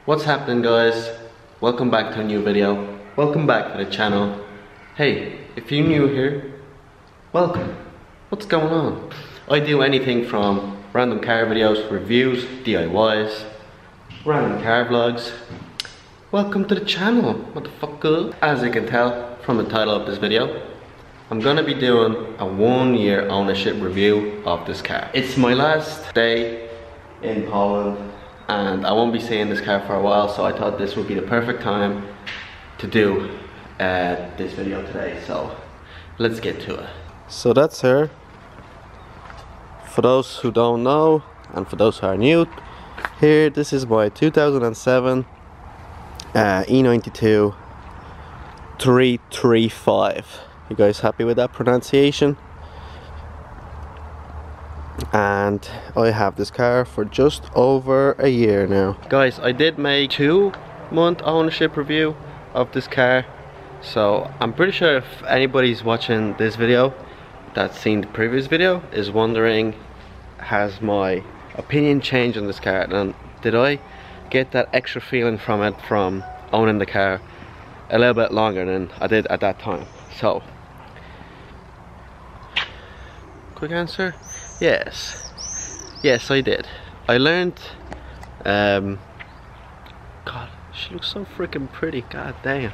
What's happening, guys? Welcome back to a new video. Welcome back to the channel. Hey, if you're new here, welcome. What's going on? I do anything from random car videos, reviews, DIYs, random car vlogs. Welcome to the channel, motherfucker. As you can tell from the title of this video, I'm gonna be doing a 1-year ownership review of this car. It's my last day in Poland and I won't be seeing this car for a while, so I thought this would be the perfect time to do this video today. So let's get to it. So that's her. For those who don't know and for those who are new here, this is my 2007 E92 335. You guys happy with that pronunciation? And I have this car for just over a year now. Guys, I did make 2-month ownership review of this car, so I'm pretty sure if anybody's watching this video that's seen the previous video is wondering, has my opinion changed on this car, and did I get that extra feeling from it from owning the car a little bit longer than I did at that time? So quick answer, yes. Yes, I did. I learned, God, she looks so freaking pretty, god damn.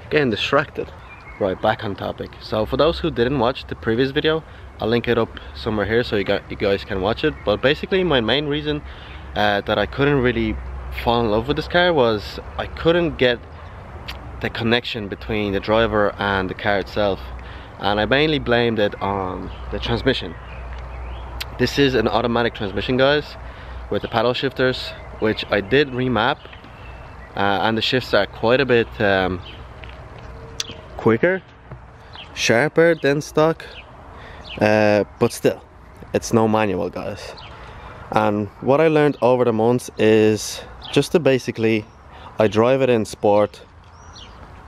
Getting distracted. Right, back on topic. So for those who didn't watch the previous video, I'll link it up somewhere here so you guys can watch it. But basically my main reason that I couldn't really fall in love with this car was I couldn't get the connection between the driver and the car itself. And I mainly blamed it on the transmission. This is an automatic transmission, guys, with the paddle shifters, which I did remap, and the shifts are quite a bit quicker, sharper than stock, but still, it's no manual, guys. And what I learned over the months is just to basically, I drive it in sport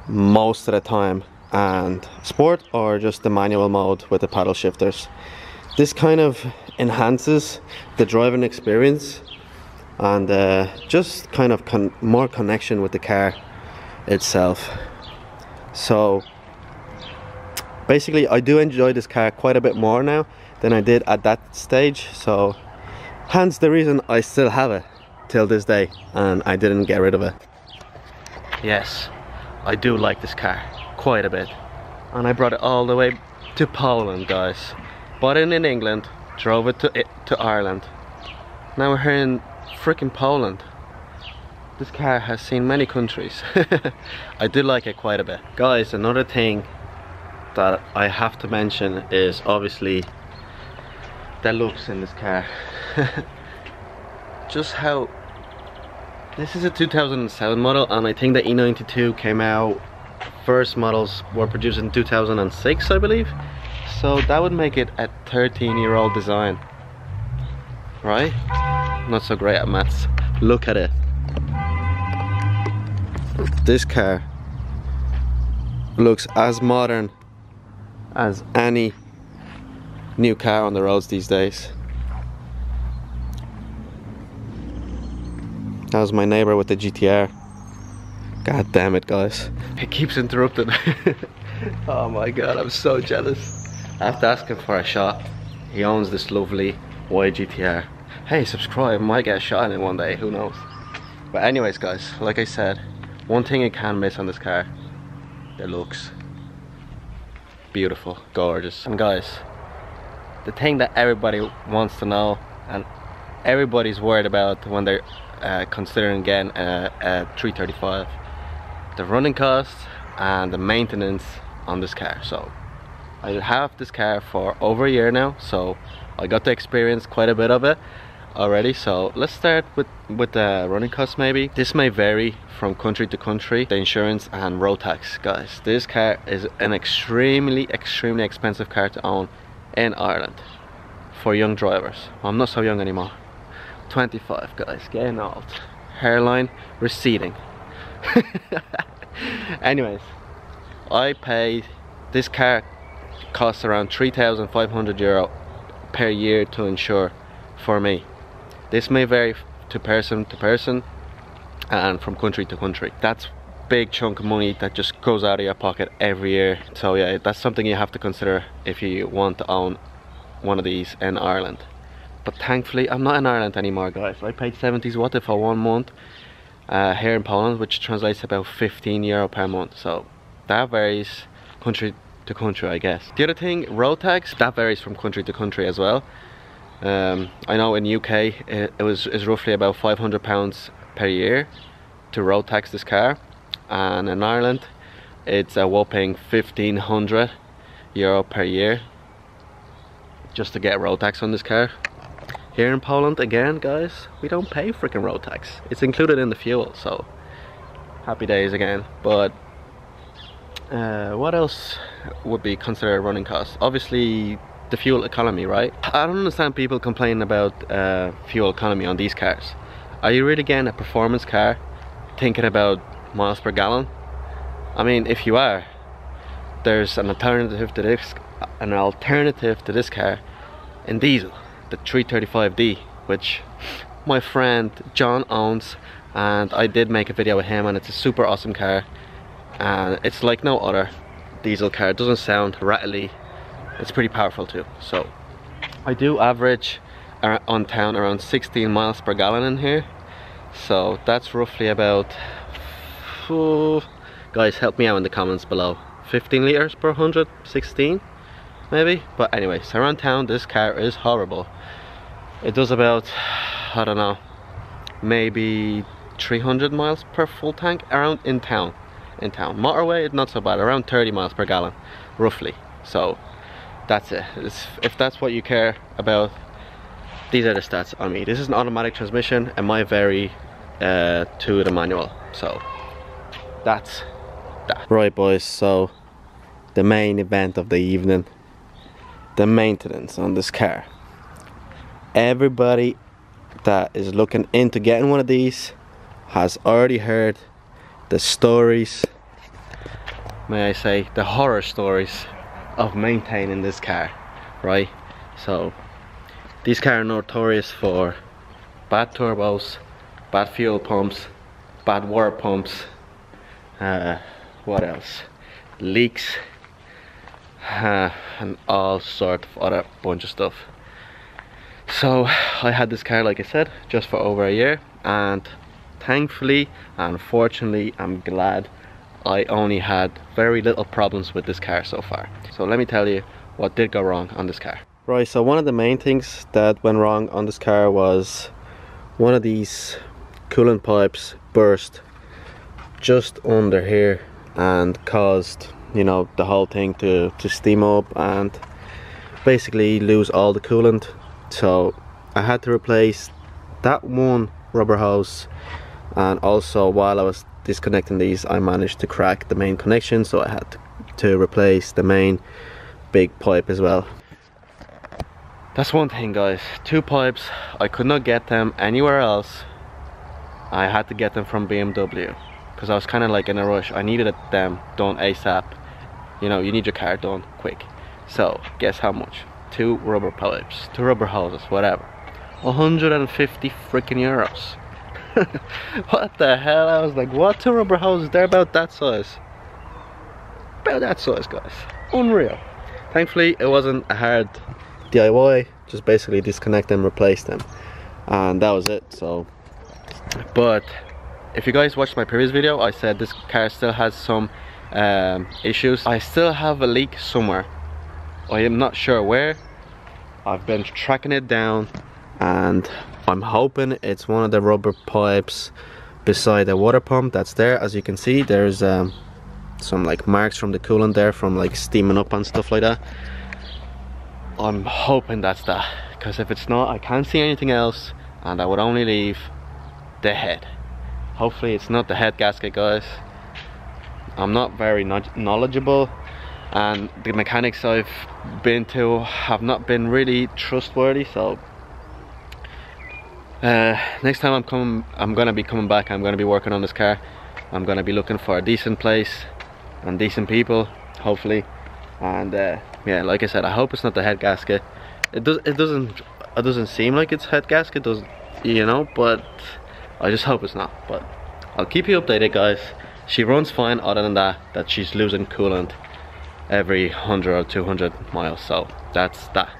most of the time, and sport or just the manual mode with the paddle shifters. This kind of enhances the driving experience and just kind of more connection with the car itself. So basically I do enjoy this car quite a bit more now than I did at that stage, so hence the reason I still have it till this day and I didn't get rid of it. Yes, I do like this car quite a bit, and I brought it all the way to Poland, guys. Bought it in England, drove it to Ireland. Now we're here in freaking Poland. This car has seen many countries. I do like it quite a bit. Guys, another thing that I have to mention is obviously the looks in this car. Just how this is a 2007 model, and I think the E92 came out, first models were produced in 2006, I believe. So that would make it a 13-year-old design, right? Not so great at maths. Look at it. This car looks as modern as any new car on the roads these days. That was my neighbor with the GTR. God damn it, guys. It keeps interrupting. Oh my god, I'm so jealous. I have to ask him for a shot. He owns this lovely white GTR. Hey, subscribe, might get a shot in it one day, who knows. But anyways, guys, like I said, one thing you can't miss on this car, the looks. Beautiful, gorgeous. And guys, the thing that everybody wants to know and everybody's worried about when they're considering getting a 335, the running costs and the maintenance on this car. So I have this car for over a year now, so I got to experience quite a bit of it already. So let's start with the running costs. Maybe this may vary from country to country, the insurance and road tax. Guys, this car is an extremely expensive car to own in Ireland for young drivers. I'm not so young anymore, 25, guys, getting old, hairline receding. Anyways, I paid, this car costs around €3,500 per year to insure for me. This may vary to person, and from country to country. That's big chunk of money that just goes out of your pocket every year. So yeah, that's something you have to consider if you want to own one of these in Ireland. But thankfully I'm not in Ireland anymore, guys. I paid 70 zloty for 1 month here in Poland, which translates to about 15 euro per month. So that varies country to country, I guess. The other thing, road tax, that varies from country to country as well. I know in UK is roughly about £500 per year to road tax this car, and in Ireland it's a whopping 1,500 euro per year just to get road tax on this car. Here in Poland, again, guys, we don't pay freaking road tax. It's included in the fuel, so happy days again. But what else would be considered running costs? Obviously the fuel economy, right? I don't understand people complaining about fuel economy on these cars. Are you really getting a performance car thinking about miles per gallon? I mean, if you are, there's an alternative to this car in diesel, the 335D, which my friend John owns, and I did make a video with him, and it's a super awesome car, and it's like no other diesel car. It doesn't sound rattly, it's pretty powerful too. So I do average on town around 16 miles per gallon in here, so that's roughly about, guys help me out in the comments below, 15 liters per 100, 16 maybe. But anyways, around town this car is horrible. It does about, I don't know, maybe 300 miles per full tank around in town. Motorway, it's not so bad, around 30 miles per gallon roughly. So that's it. If that's what you care about, these are the stats on me. This is an automatic transmission and might vary to the manual. So that's that. Right, boys, so the main event of the evening, the maintenance on this car. Everybody that is looking into getting one of these has already heard the stories, may I say, the horror stories of maintaining this car, right? So these cars are notorious for bad turbos, bad fuel pumps, bad water pumps, what else, leaks, and all sort of other bunch of stuff. So I had this car, like I said, just for over a year, and thankfully and fortunately I'm glad I only had very little problems with this car so far. So let me tell you what did go wrong on this car. Right, so one of the main things that went wrong on this car was one of these coolant pipes burst just under here and caused, you know, the whole thing to steam up and basically lose all the coolant. So I had to replace that one rubber hose, and also while I was disconnecting these I managed to crack the main connection, so I had to replace the main big pipe as well. That's one thing, guys. 2 pipes, I could not get them anywhere else. I had to get them from BMW because I was kind of like in a rush. I needed them done ASAP. You know, you need your car done quick. So guess how much? 2 rubber pipes, 2 rubber hoses, whatever, 150 freaking euros. What the hell? I was like, what? 2 rubber hoses? They're about that size. About that size, guys. Unreal. Thankfully it wasn't a hard DIY, just basically disconnect them, replace them, and that was it. So, but if you guys watched my previous video, I said this car still has some issues. I still have a leak somewhere. I am not sure where. I've been tracking it down, and I'm hoping it's one of the rubber pipes beside the water pump that's there. As you can see, there's some like marks from the coolant there from like steaming up and stuff like that. I'm hoping that's that, because if it's not, I can't see anything else, and I would only leave the head. Hopefully it's not the head gasket, guys. I'm not very knowledgeable, and the mechanics I've been to have not been really trustworthy. So next time I'm gonna be coming back, I'm gonna be working on this car. I'm gonna be looking for a decent place and decent people, hopefully. And yeah, like I said, I hope it's not the head gasket. It doesn't seem like it's head gasket, does, you know, but I just hope it's not. But I'll keep you updated, guys. She runs fine, other than that she's losing coolant every 100 or 200 miles, so that's that.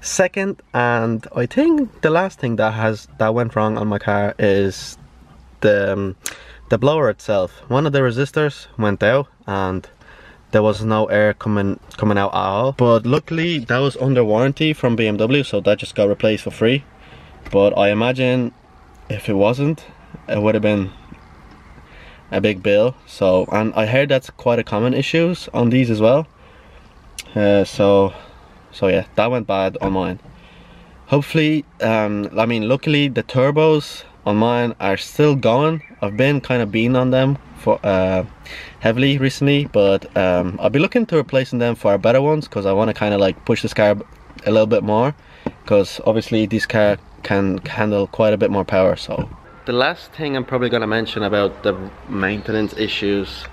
Second, and I think the last thing that went wrong on my car is the blower itself. One of the resistors went out and there was no air coming out at all, but luckily that was under warranty from BMW, so that just got replaced for free. But I imagine if it wasn't, it would have been a big bill. So, and I heard that's quite a common issue on these as well. So yeah, that went bad on mine. Hopefully, I mean, luckily the turbos on mine are still going. I've been kind of beating on them for heavily recently, but I'll be looking to replacing them for better ones, because I want to kind of like push this car a little bit more, because obviously this car can handle quite a bit more power. So the last thing I'm probably going to mention about the maintenance issues,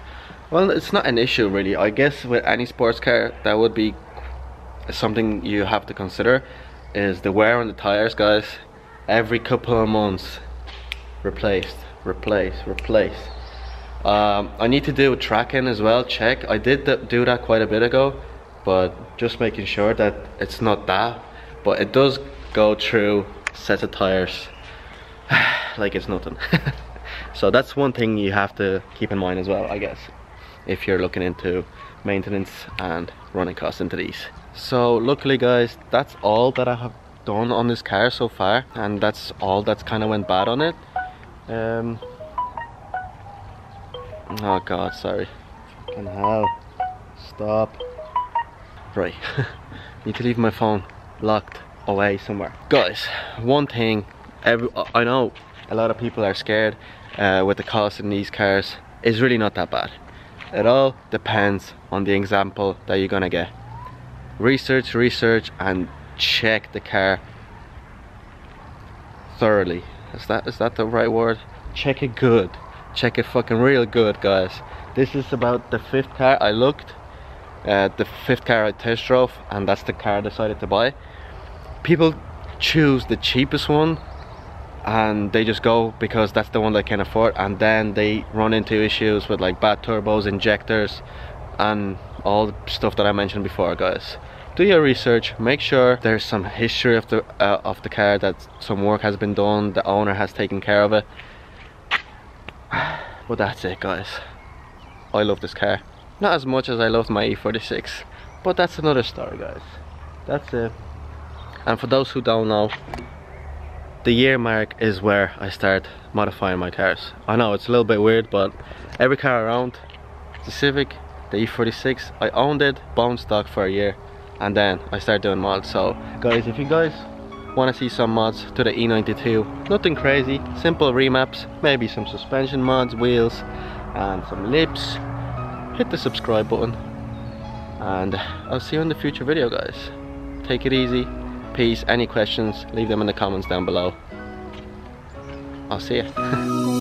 well, it's not an issue really. I guess with any sports car that would be something you have to consider, is the wear on the tires, guys. Every couple of months, replace. I need to do tracking as well, check. I did do that quite a bit ago, but just making sure that it's not that, but it does go through sets of tires like it's nothing. So that's one thing you have to keep in mind as well, I guess, if you're looking into maintenance and running costs into these. So luckily, guys, that's all that I have done on this car so far, and that's all that's kind of went bad on it. Oh god, sorry. Fucking hell. Stop. Right. Need to leave my phone locked away somewhere. Guys, one thing, I know a lot of people are scared with the cost in these cars. It's really not that bad. It all depends on the example that you're gonna get. Research and check the car thoroughly. Is that the right word? Check it good. Check it fucking real good, guys. This is about the 5th car I looked, the 5th car I test drove, and that's the car I decided to buy. People choose the cheapest one and they just go because that's the one they can afford, and then they run into issues with like bad turbos, injectors, and all the stuff that I mentioned before, guys. Do your research, make sure there's some history of the car, that some work has been done, the owner has taken care of it. But that's it, guys. I love this car. Not as much as I loved my E46, but that's another story, guys. That's it. And for those who don't know, the year mark is where I start modifying my cars. I know it's a little bit weird, but every car around, the Civic, the E46, I owned it bone stock for a year, and then I started doing mods. So guys, if you guys want to see some mods to the E92, nothing crazy, simple remaps, maybe some suspension mods, wheels and some lips, hit the subscribe button, and I'll see you in the future video, guys. Take it easy, peace. Any questions, leave them in the comments down below. I'll see you.